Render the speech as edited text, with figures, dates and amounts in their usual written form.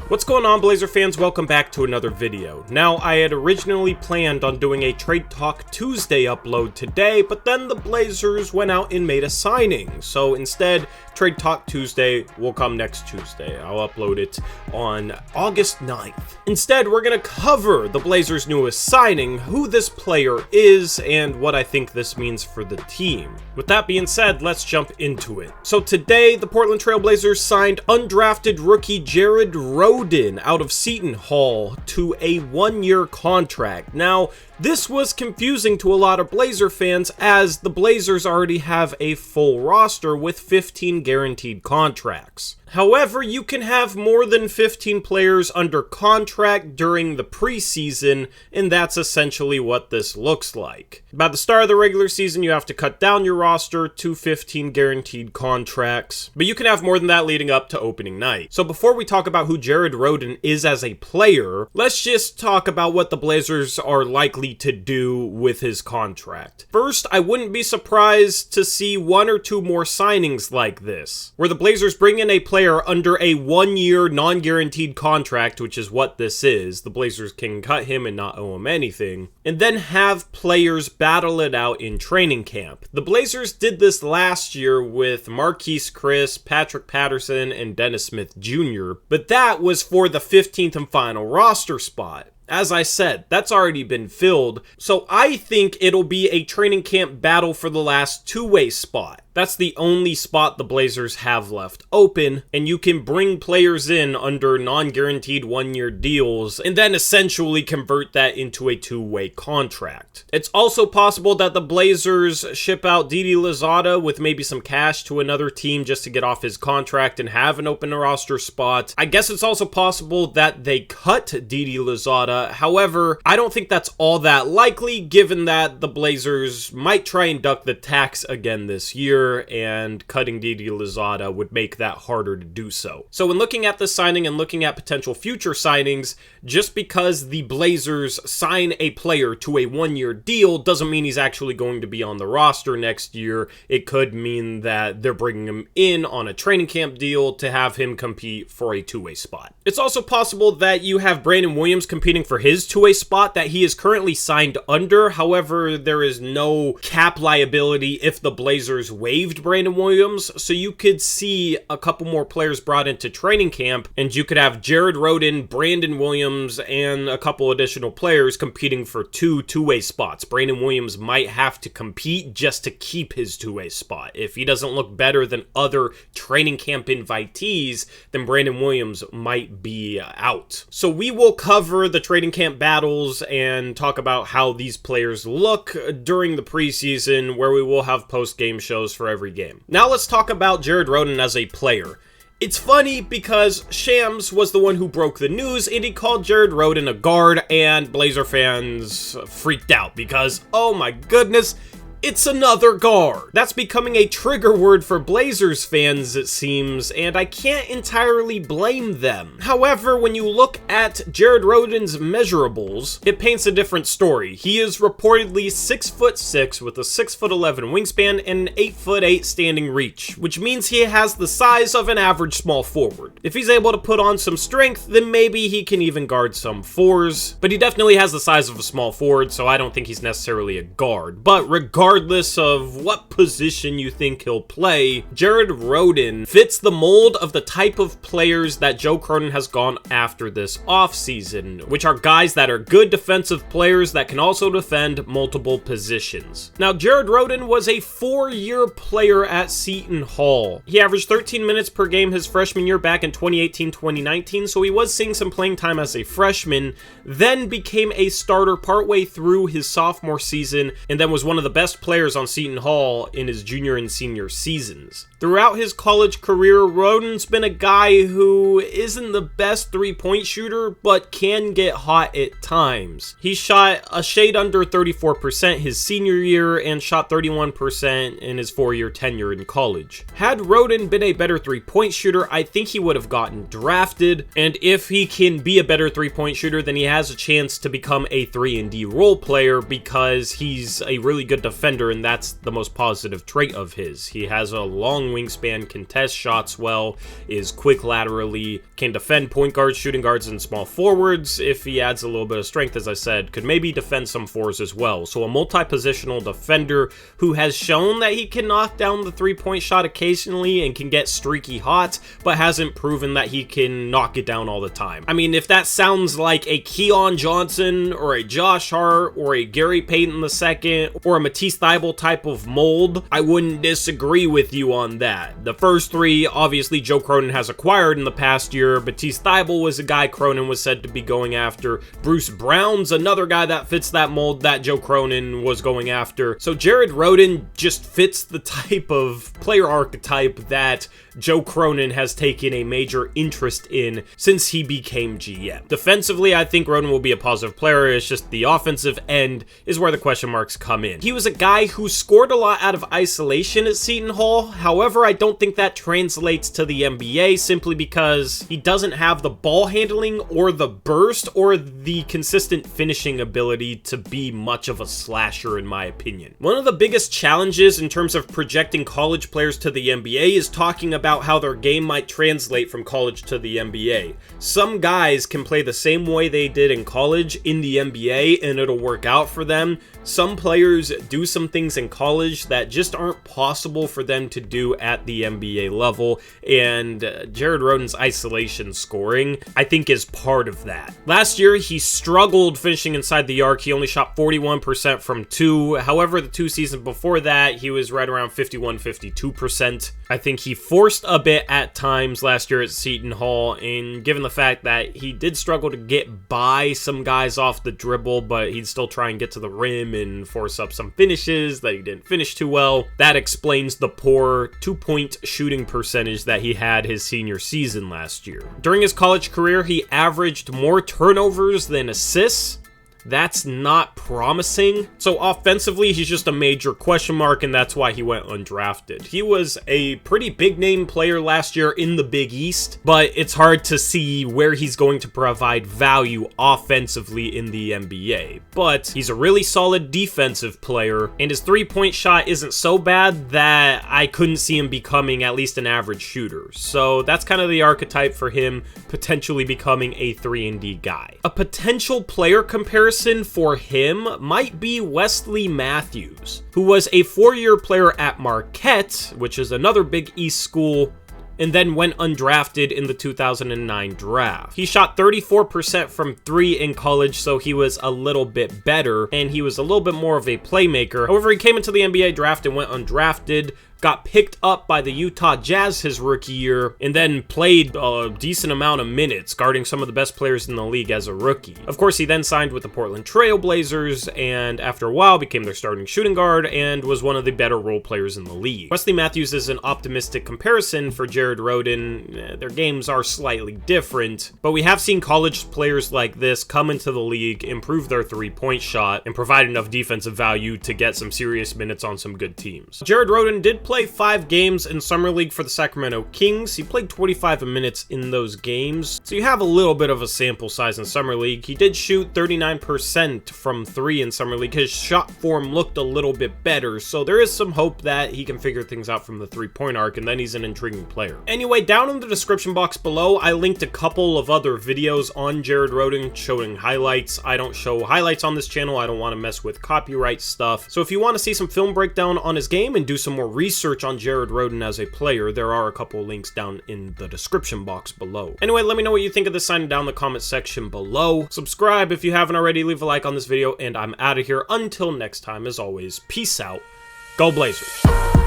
What's going on, Blazer fans? Welcome back to another video. Now, I had originally planned on doing a Trade Talk Tuesday upload today, but then the Blazers went out and made a signing. So instead, Trade Talk Tuesday will come next Tuesday. I'll upload it on August 9th. Instead, we're going to cover the Blazers' newest signing, who this player is, and what I think this means for the team. With that being said, let's jump into it. So today, the Portland Trail Blazers signed undrafted rookie Rhoden out of Seton Hall to a one-year contract. Now, this was confusing to a lot of Blazer fans as the Blazers already have a full roster with 15 guaranteed contracts. However, you can have more than 15 players under contract during the preseason, and that's essentially what this looks like. By the start of the regular season, you have to cut down your roster to 15 guaranteed contracts, but you can have more than that leading up to opening night. So before we talk about who Rhoden is as a player, let's just talk about what the Blazers are likely to do with his contract. First, I wouldn't be surprised to see one or two more signings like this, where the Blazers bring in a player under a one-year non-guaranteed contract, which is what this is. The Blazers can cut him and not owe him anything, and then have players battle it out in training camp. The Blazers did this last year with Marquise Chris, Patrick Patterson, and Dennis Smith Jr., but that was for the 15th and final roster spot. As I said, that's already been filled, so I think it'll be a training camp battle for the last two-way spot. That's the only spot the Blazers have left open, and you can bring players in under non-guaranteed one-year deals and then essentially convert that into a two-way contract. It's also possible that the Blazers ship out Didi Louzada with maybe some cash to another team just to get off his contract and have an open roster spot. I guess it's also possible that they cut Didi Louzada. However, I don't think that's all that likely given that the Blazers might try and duck the tax again this year, and cutting Didi Louzada would make that harder to do so. So when looking at this signing and looking at potential future signings, just because the Blazers sign a player to a one-year deal doesn't mean he's actually going to be on the roster next year. It could mean that they're bringing him in on a training camp deal to have him compete for a two-way spot. It's also possible that you have Brandon Williams competing for his two-way spot that he is currently signed under. However, there is no cap liability if the Blazers waived Brandon Williams, so you could see a couple more players brought into training camp, and you could have Rhoden, Brandon Williams, and a couple additional players competing for two-way spots. Brandon Williams might have to compete just to keep his two-way spot. If he doesn't look better than other training camp invitees, then Brandon Williams might be out. So we will cover the training camp battles and talk about how these players look during the preseason, where we will have post-game shows for every game. Now let's talk about Rhoden as a player. It's funny because Shams was the one who broke the news, and he called Rhoden a guard, and Blazer fans freaked out because, oh my goodness, it's another guard. That's becoming a trigger word for Blazers fans, it seems, and I can't entirely blame them. However, when you look at Rhoden's measurables, it paints a different story. He is reportedly 6'6" with a 6'11" wingspan and an 8'8" standing reach, which means he has the size of an average small forward. If he's able to put on some strength, then maybe he can even guard some fours, but he definitely has the size of a small forward, so I don't think he's necessarily a guard. But regardless of what position you think he'll play, Rhoden fits the mold of the type of players that Joe Cronin has gone after this offseason, which are guys that are good defensive players that can also defend multiple positions. Now, Rhoden was a 4-year player at Seton Hall. He averaged 13 minutes per game his freshman year back in 2018-2019, so he was seeing some playing time as a freshman, then became a starter partway through his sophomore season, and then was one of the best players on Seton Hall in his junior and senior seasons. Throughout his college career, Rhoden's been a guy who isn't the best three-point shooter, but can get hot at times. He shot a shade under 34% his senior year and shot 31% in his 4-year tenure in college. Had Rhoden been a better three-point shooter, I think he would have gotten drafted, and if he can be a better three-point shooter, then he has a chance to become a 3-and-D role player because he's a really good defender defender, and that's the most positive trait of his. He has a long wingspan, can test shots well, is quick laterally, can defend point guards, shooting guards, and small forwards. If he adds a little bit of strength, as I said, could maybe defend some fours as well. So a multi-positional defender who has shown that he can knock down the three-point shot occasionally and can get streaky hot, but hasn't proven that he can knock it down all the time. I mean, if that sounds like a Keon Johnson or a Josh Hart or a Gary Payton II or a Matisse Thybulle type of mold, I wouldn't disagree with you on that. The first three, obviously, Joe Cronin has acquired in the past year. Matisse Thybulle was a guy Cronin was said to be going after. Bruce Brown's another guy that fits that mold that Joe Cronin was going after. So Jared Rhoden just fits the type of player archetype that Joe Cronin has taken a major interest in since he became GM. Defensively, I think Rhoden will be a positive player. It's just the offensive end is where the question marks come in. He was a guy who scored a lot out of isolation at Seton Hall. However, I don't think that translates to the NBA simply because he doesn't have the ball handling or the burst or the consistent finishing ability to be much of a slasher, in my opinion. One of the biggest challenges in terms of projecting college players to the NBA is talking about how their game might translate from college to the NBA. Some guys can play the same way they did in college in the NBA and it'll work out for them. Some players do some things in college that just aren't possible for them to do at the NBA level, and Jared Rhoden's isolation scoring, I think, is part of that. Last year, he struggled finishing inside the arc. He only shot 41% from two. However, the 2 seasons before that, he was right around 51-52%. I think he forced a bit at times last year at Seton Hall, and given the fact that he did struggle to get by some guys off the dribble, but he'd still try and get to the rim and force up some finishes that he didn't finish too well, that explains the poor 2-point shooting percentage that he had his senior season last year. During his college career, he averaged more turnovers than assists. That's not promising. So offensively, he's just a major question mark, and that's why he went undrafted. He was a pretty big name player last year in the Big East, but it's hard to see where he's going to provide value offensively in the NBA. But he's a really solid defensive player, and his three-point shot isn't so bad that I couldn't see him becoming at least an average shooter. So that's kind of the archetype for him potentially becoming a 3-and-D guy. A potential player comparison for him might be Wesley Matthews, who was a 4-year player at Marquette, which is another Big East school, and then went undrafted in the 2009 draft. He shot 34% from 3 in college, so he was a little bit better, and he was a little bit more of a playmaker. However, he came into the NBA draft and went undrafted, got picked up by the Utah Jazz his rookie year, and then played a decent amount of minutes, guarding some of the best players in the league as a rookie. Of course, he then signed with the Portland Trail Blazers, and after a while became their starting shooting guard and was one of the better role players in the league. Wesley Matthews is an optimistic comparison for Jared Rhoden. Their games are slightly different, but we have seen college players like this come into the league, improve their three-point shot, and provide enough defensive value to get some serious minutes on some good teams. Jared Rhoden did play 5 games in Summer League for the Sacramento Kings. He played 25 minutes in those games, so you have a little bit of a sample size in Summer League. He did shoot 39% from 3 in Summer League. His shot form looked a little bit better, so there is some hope that he can figure things out from the three-point arc, and then he's an intriguing player. Anyway, down in the description box below, I linked a couple of other videos on Jared Rhoden showing highlights. I don't show highlights on this channel. I don't want to mess with copyright stuff. So if you want to see some film breakdown on his game and do some more research on Jared Rhoden as a player, there are a couple links down in the description box below. Anyway, let me know what you think of this sign down in the comment section below. Subscribe if you haven't already, leave a like on this video, and I'm out of here. Until next time, as always, peace out. Go Blazers.